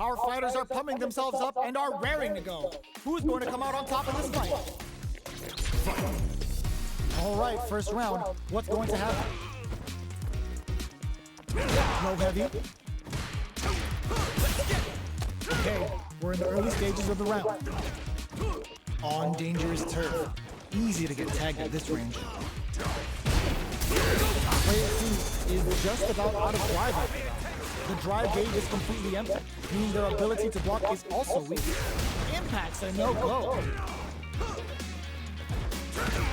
Our fighters are pumping themselves up and are raring to go. Who's going to come out on top of this fight? All right, first round. What's going to happen? Low heavy. Okay, we're in the early stages of the round. On dangerous turf. Easy to get tagged at this range. Player 2 is just about out of drive. The drive gauge is completely empty, meaning their ability to block is also weak. Impacts are no go.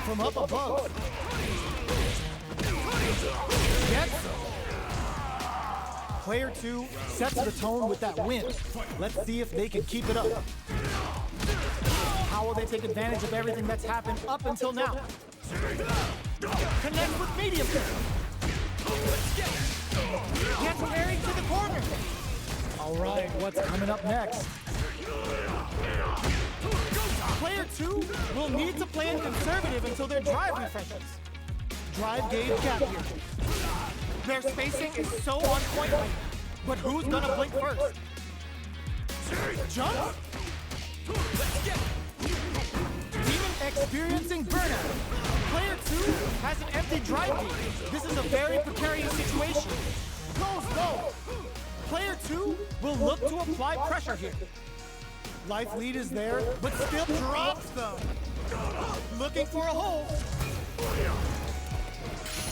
From up above. Gets them. Player 2 sets the tone with that win. Let's see if they can keep it up. How will they take advantage of everything that's happened up until now? Connect with medium. Gets carried to the corner. All right, what's coming up next? Player 2 will need to play it conservative until their drive refreshes. Drive gauge gap here. Their spacing is so on point, but who's gonna blink first? Jump? Demon experiencing burnout. Player 2 has an empty drive gauge. This is a very precarious situation. Go slow. Player 2 will look to apply pressure here. Life lead is there, but still drops them. Looking for a hole.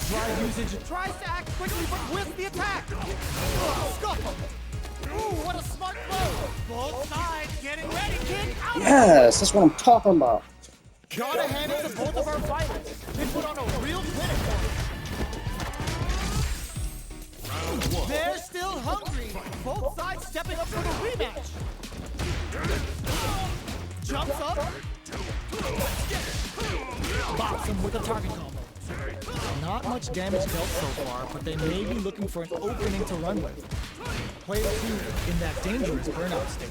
Drive usage tries to act quickly, but whiffs the attack. Scuffle. Ooh, what a smart blow. Both sides getting ready, kid. Yes, that's what I'm talking about. Gotta hand it to both of our fighters. They put on a real clinic for it. They're still hungry. Both sides stepping up for the rematch. Jumps up. Bops him with a target combo. Not much damage dealt so far, but they may be looking for an opening to run with. Player 2 in that dangerous burnout state.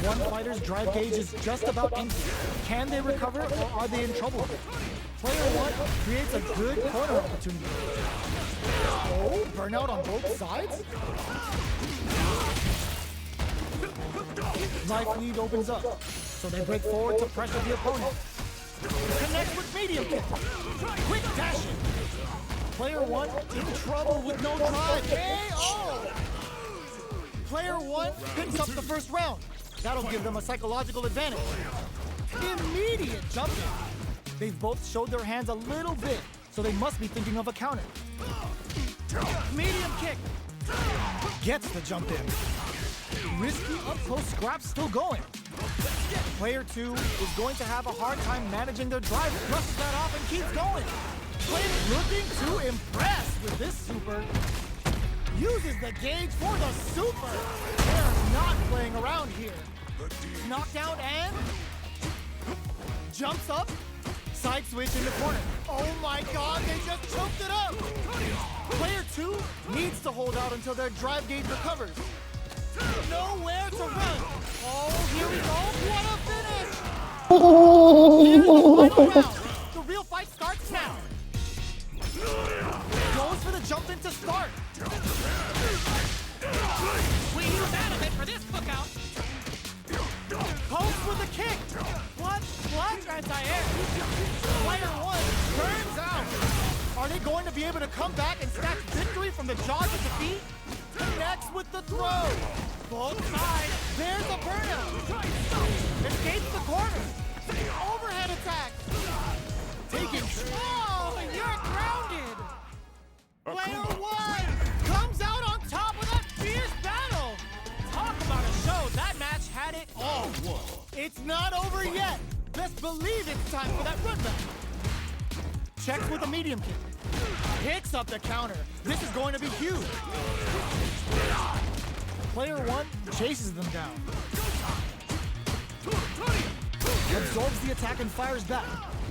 One fighter's drive gauge is just about empty. Can they recover or are they in trouble? Player 1 creates a good corner opportunity. Oh, burnout on both sides? Life lead opens up, so they break forward to pressure the opponent. Connect with medium kick. Quick dashing. Player 1 in trouble with no drive. KO! Player 1 picks up the first round. That'll give them a psychological advantage. Immediate jumping. They've both showed their hands a little bit, so they must be thinking of a counter. Medium kick. Gets the jump in. Risky up-close scraps still going. Player 2 is going to have a hard time managing their drive. Brushes that off and keeps going. Player looking to impress with this super. Uses the gauge for the super. They're not playing around here. Knockdown and jumps up. Side switch in the corner. Oh my god, they just choked it up. Player 2 needs to hold out until their drive gauge recovers. Nowhere to run. Oh, here we go. What a finish. Here's the final round. The real fight starts now. Goes for the jump in to start. We use anime for this cookout. Post with a kick. What? Clutch anti-air. Player 1 turns out. Are they going to be able to come back and snatch victory from the jaws of defeat? Connects with the throw. Both sides. There's a burnout. Escapes the corner. Overhead attack. Taking. Oh, you're grounded. Player 1 comes out on top of that fierce battle. Talk about a show. That match had it all. It's not over yet. Best believe it's time for that run back. Checks with a medium kick. Picks up the counter. This is going to be huge. Player 1 chases them down. Absorbs the attack and fires back.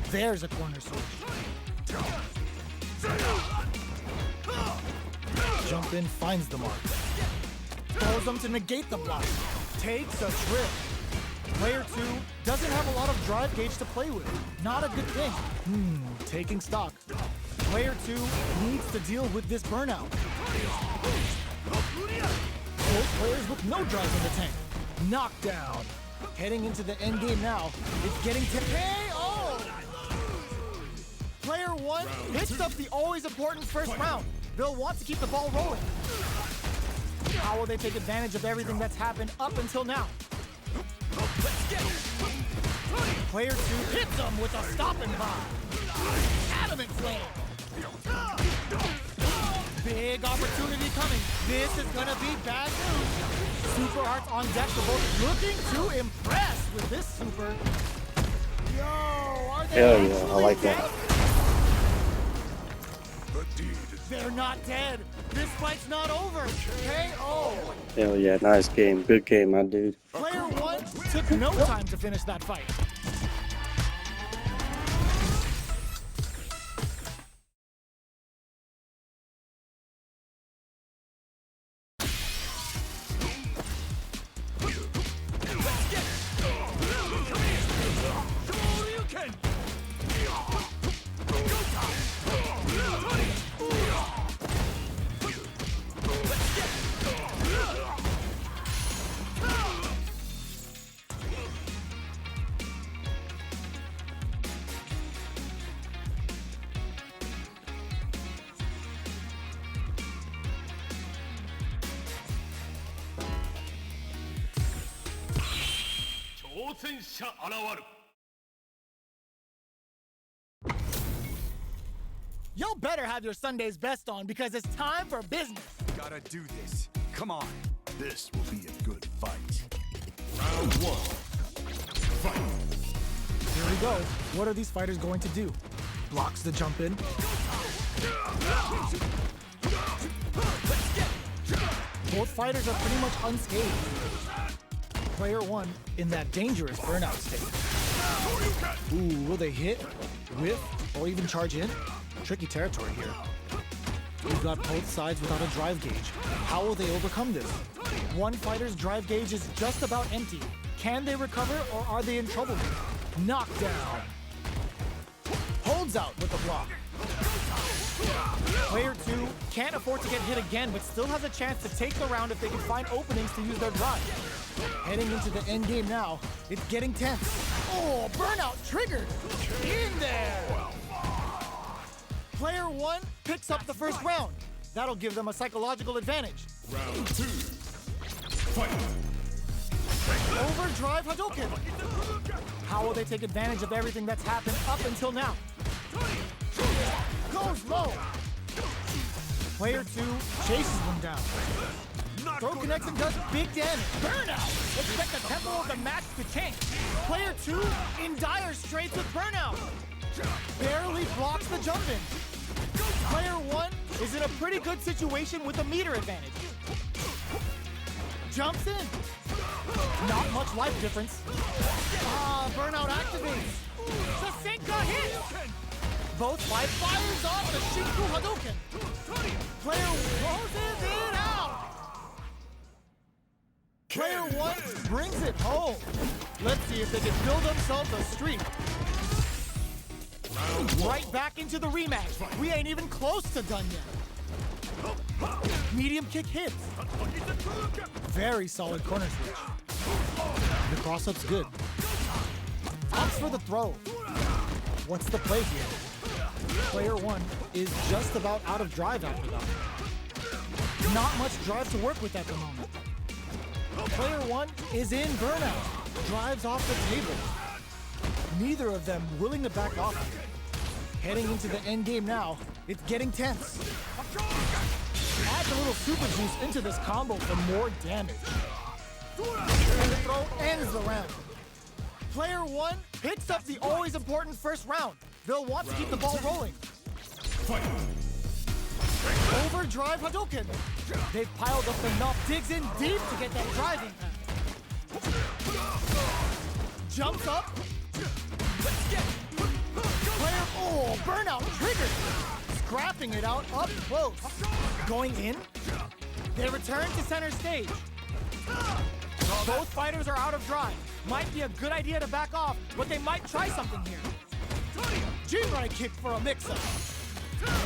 There's a corner switch. Jump in, finds the mark. Throws them to negate the block. Takes a trip. Player 2 doesn't have a lot of drive gauge to play with. Not a good thing. Taking stock. Player 2 needs to deal with this burnout. Both Players with no drive in the tank. Knockdown. Heading into the end game now. It's getting to KO. Player 1 picks up the always important first round. They'll want to keep the ball rolling. How will they take advantage of everything that's happened up until now? Player 2 hits them with a stopping bomb. Adamant flame. Big opportunity coming. This is gonna be bad news. Super Hearts on deck for both, looking to impress with this super. Yo, are they Hell yeah, I actually like that. dead? They're not dead. This fight's not over. KO. Hell yeah, nice game. Good game, my dude. Player 1 took no time to finish that fight. Y'all better have your Sunday's best on because it's time for business. Gotta do this. Come on. This will be a good fight. Round 1. Fight. Here we go. What are these fighters going to do? Blocks the jump in. Both fighters are pretty much unscathed. Player 1 in that dangerous burnout state. Ooh, will they hit, whiff, or even charge in? Tricky territory here. We've got both sides without a drive gauge. How will they overcome this? One fighter's drive gauge is just about empty. Can they recover or are they in trouble here? Knockdown. Holds out with the block. Player 2 can't afford to get hit again, but still has a chance to take the round if they can find openings to use their drive. Heading into the end game now, it's getting tense. Oh, burnout triggered! In there! Player 1 picks up the first round. That'll give them a psychological advantage. Round 2. Fight. Overdrive Hadouken. How will they take advantage of everything that's happened up until now? Goes low. Player 2 chases them down. Throw connects and does big damage. Burnout! Expect the tempo of the match to change. Player 2 in dire straits with burnout. Barely blocks the jump in. Player 1 is in a pretty good situation with a meter advantage. Jumps in. Not much life difference. Burnout activates. Sasenka hits. Both fires off the Shinku Hadouken. Player closes it out. Player 1 brings it home. Let's see if they can build themselves a streak. Right back into the rematch. We ain't even close to done yet. Medium kick hits. Very solid corner switch. The cross-up's good. Opts for the throw. What's the play here? Player 1 is just about out of drive after that. Not much drive to work with at the moment. Player 1 is in burnout. Drives off the table. Neither of them willing to back off here. Heading into the end game now, it's getting tense. Adds a little super juice into this combo for more damage. And the throw ends the round. Player 1 picks up the always important first round. They'll want to keep the ball rolling. Overdrive Hadouken. They've piled up enough, digs in deep to get that driving pass. Jumps up. Player, burnout triggered. Scrapping it out up close. Going in. They return to center stage. Both fighters are out of drive. Might be a good idea to back off, but they might try something here. Jinrai kick for a mix-up.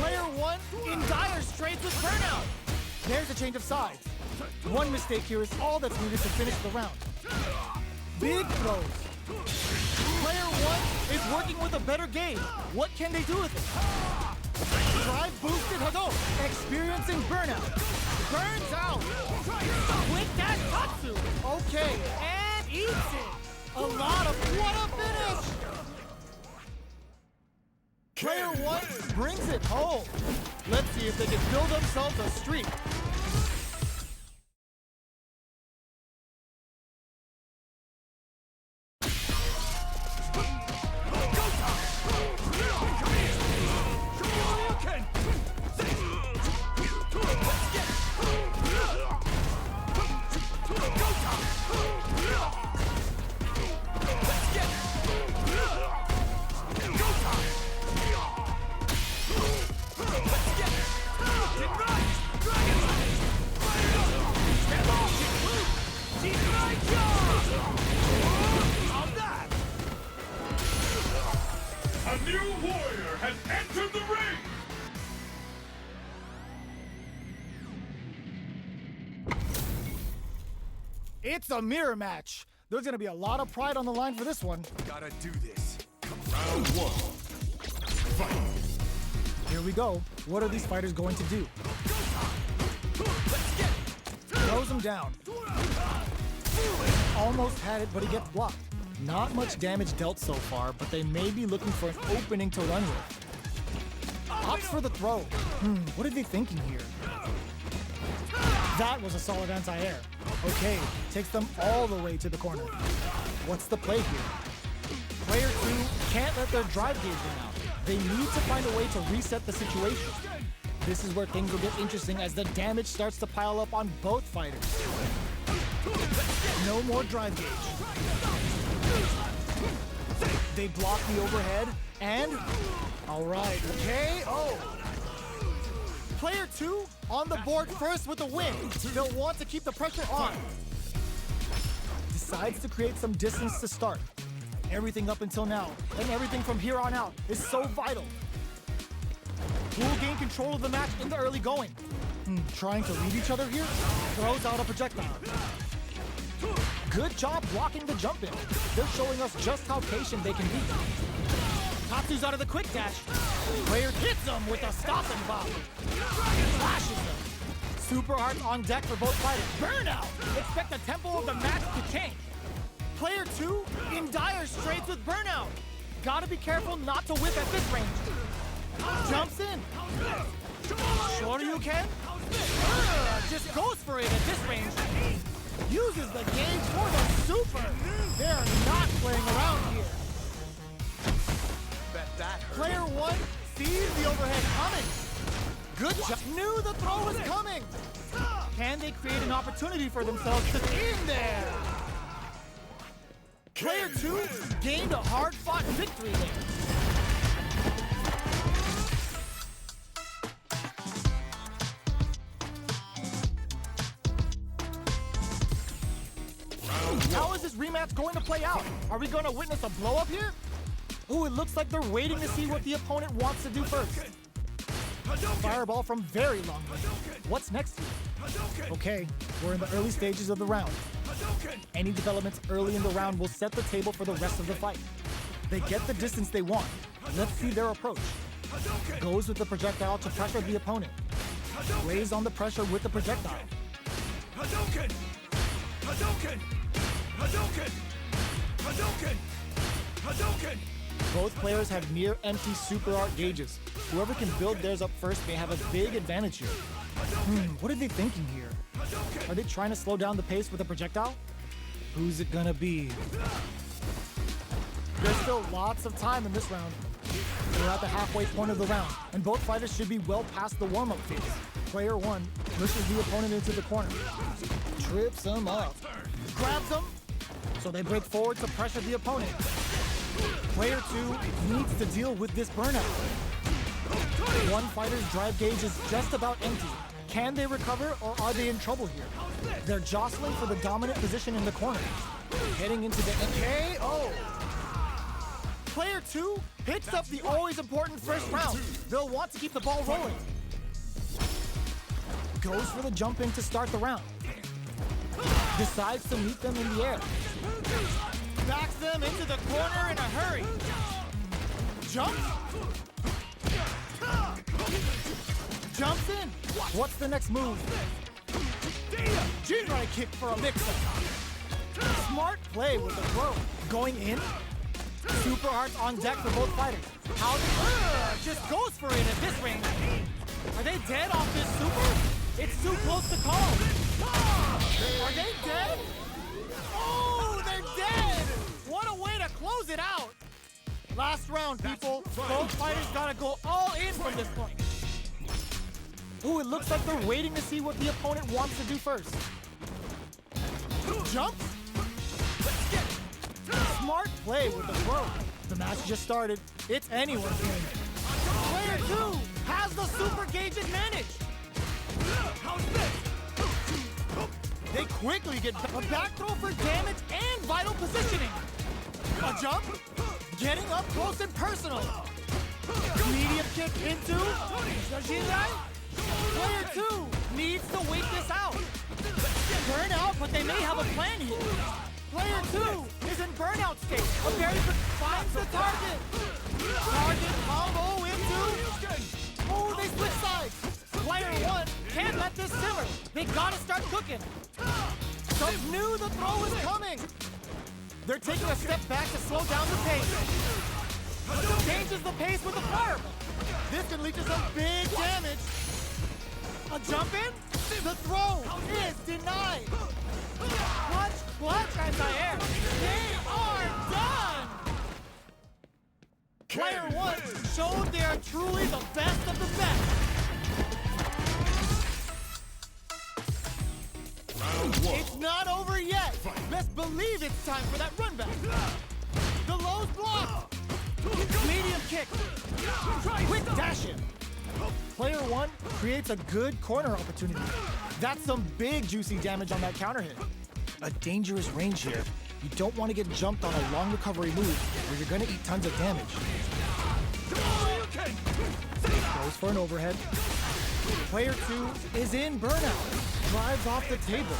Player 1 in dire straits with burnout. There's a change of sides. One mistake here is all that's needed to finish the round. Big throws. Player one is working with a better game. What can they do with it? Drive boosted Hadouken, experiencing burnout. Burns out. With that Tatsu. Okay, and eats it. A lot of, what a finish! Player one brings it home. Let's see if they can build themselves a streak. A new warrior has entered the ring! It's a mirror match. There's gonna be a lot of pride on the line for this one. Gotta do this. Round one. Fight! Here we go. What are these fighters going to do? Throws him down. Almost had it, but he gets blocked. Not much damage dealt so far, but they may be looking for an opening to run with. Opts for the throw. What are they thinking here? That was a solid anti-air. Okay, takes them all the way to the corner. What's the play here? Player two can't let their drive gauge run out. They need to find a way to reset the situation. This is where things will get interesting as the damage starts to pile up on both fighters. No more drive gauge. They block the overhead, and all right, okay, Player two on the board first with the win. They'll want to keep the pressure on. Decides to create some distance to start. Everything up until now, and everything from here on out, is so vital. Who will gain control of the match in the early going? Trying to read each other here? Throws out a projectile. Good job blocking the jump in. They're showing us just how patient they can be. Tatsu's out of the quick dash. Player hits him with a stop and bop. Flashes him. Super Arts on deck for both fighters. Burnout! Expect the tempo of the match to change. Player two in dire straits with burnout. Gotta be careful not to whip at this range. Jumps in. Sure you can? Just goes for it at this range. Uses the gauge for the super. They're not playing around here. Bet that hurt. Player one sees the overhead coming. Good job. Knew the throw was coming. Can they create an opportunity for themselves to in there? Player two gained a hard-fought victory there. How is this rematch going to play out? Are we going to witness a blow-up here? Ooh, it looks like they're waiting to see what the opponent wants to do first. Fireball from very long range. What's next here? Okay, we're in the early stages of the round. Any developments early in the round will set the table for the rest of the fight. They get the distance they want. Let's see their approach. Goes with the projectile to pressure the opponent. Lays on the pressure with the projectile. Hadouken! Hadouken! Hadouken! Hadouken! Hadouken! Both players have near empty super art gauges. Whoever can build theirs up first may have a big advantage here. What are they thinking here? Are they trying to slow down the pace with a projectile? Who's it gonna be? There's still lots of time in this round. We're at the halfway point of the round, and both fighters should be well past the warm-up phase. Player one pushes the opponent into the corner. Trips him up. Grabs him, so they break forward to pressure the opponent. Player two needs to deal with this burnout. One fighter's drive gauge is just about empty. Can they recover, or are they in trouble here? They're jostling for the dominant position in the corner. Heading into the KO. Player two picks up the always important first round. They'll want to keep the ball rolling. Goes for the jump in to start the round. Decides to meet them in the air. Backs them into the corner in a hurry. Jumps. Jumps in. What's the next move? G-right kick for a mix-up. Smart play with the throw. Going in. Super hearts on deck for both fighters. How just goes for it at this range. Are they dead off this super? It's too close to call. Are they dead? Oh, they're dead! What a way to close it out. Last round, people. Both fighters gotta go all in from this point. Ooh, it looks like they're waiting to see what the opponent wants to do first. Jumps. Smart play with the throw. The match just started. It's anyone's game. Player 2 has the super gauge advantage. They quickly get a back throw for damage and vital positioning. A jump. Getting up close and personal. Medium kick into Shajinai. Player 2 needs to wait this out. Burnout, but they may have a plan here. Player 2 is in burnout state. Finds the target. Target combo into. Oh, they switch sides. Player 1 can't let this simmer. They gotta start cooking. Some knew the throw is coming. They're taking a step back to slow down the pace. Changes the pace with the fireball. This can lead to some big damage. A jump in? The throw is denied. Clutch, anti-air. They are done! Player 1 showed they are truly the best of the best. It's not over yet. Best believe it's time for that run back. The low's blocked. Medium kick. Quick dash in. Player 1 creates a good corner opportunity. That's some big juicy damage on that counter hit. A dangerous range here. You don't want to get jumped on a long recovery move where you're going to eat tons of damage. Goes for an overhead. Player 2 is in burnout. Drives off the table.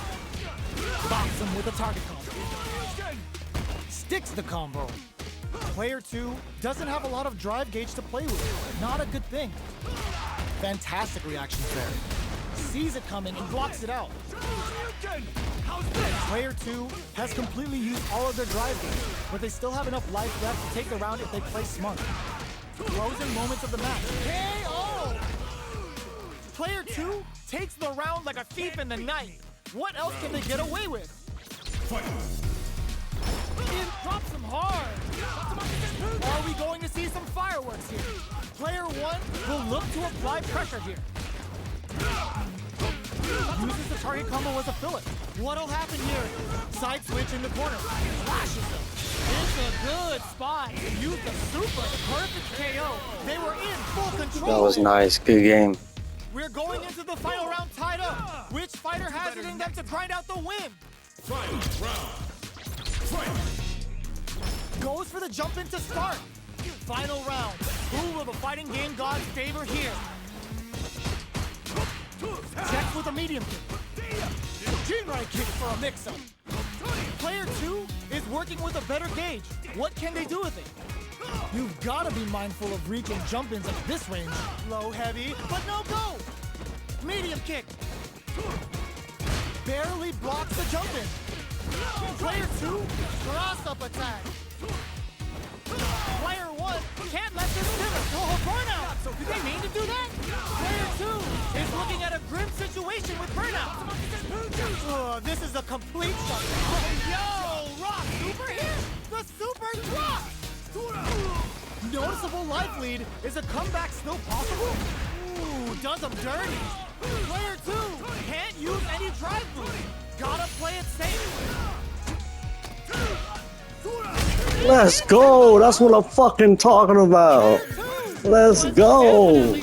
Bops him with a target combo. Sticks the combo. Player 2 doesn't have a lot of drive gauge to play with. Not a good thing. Fantastic reactions there. Sees it coming and blocks it out. Player 2 has completely used all of their drive gauge, but they still have enough life left to take the round if they play smart. Closing moments of the match. KO! Player 2 takes the round like a thief in the night. What else can they get away with? It drops him hard. Are we going to see some fireworks here? Player 1 will look to apply pressure here. Uses the target combo as a fillet. What'll happen here? Side switch in the corner. Flashes him. It's a good spot. Used the super. Perfect KO. They were in full control. That was nice. Good game. We're going into the final round tied up. Which fighter has it in them to grind out the win? Final round. Fight. Goes for the jump in to start. Final round. Who will the fighting game gods favor here? Checks with a medium kick. G-right kick for a mix-up. Player 2 is working with a better gauge. What can they do with it? You've got to be mindful of reach and jump-ins at this range. Low, heavy, but no go. Medium kick. Barely blocks the jump-in. Player 2, cross-up attack. Player 1 can't let this simmer. Oh, burnout. Did they mean to do that? Player 2 is looking at a grim situation with burnout. This is a complete shot. Oh, yo, Rock super here? The super drop. Noticeable life lead. Is a comeback still possible? Ooh, does him dirty. Player 2 can't use any drive boost. Gotta play it safe. Let's go. That's what I'm fucking talking about. Let's go.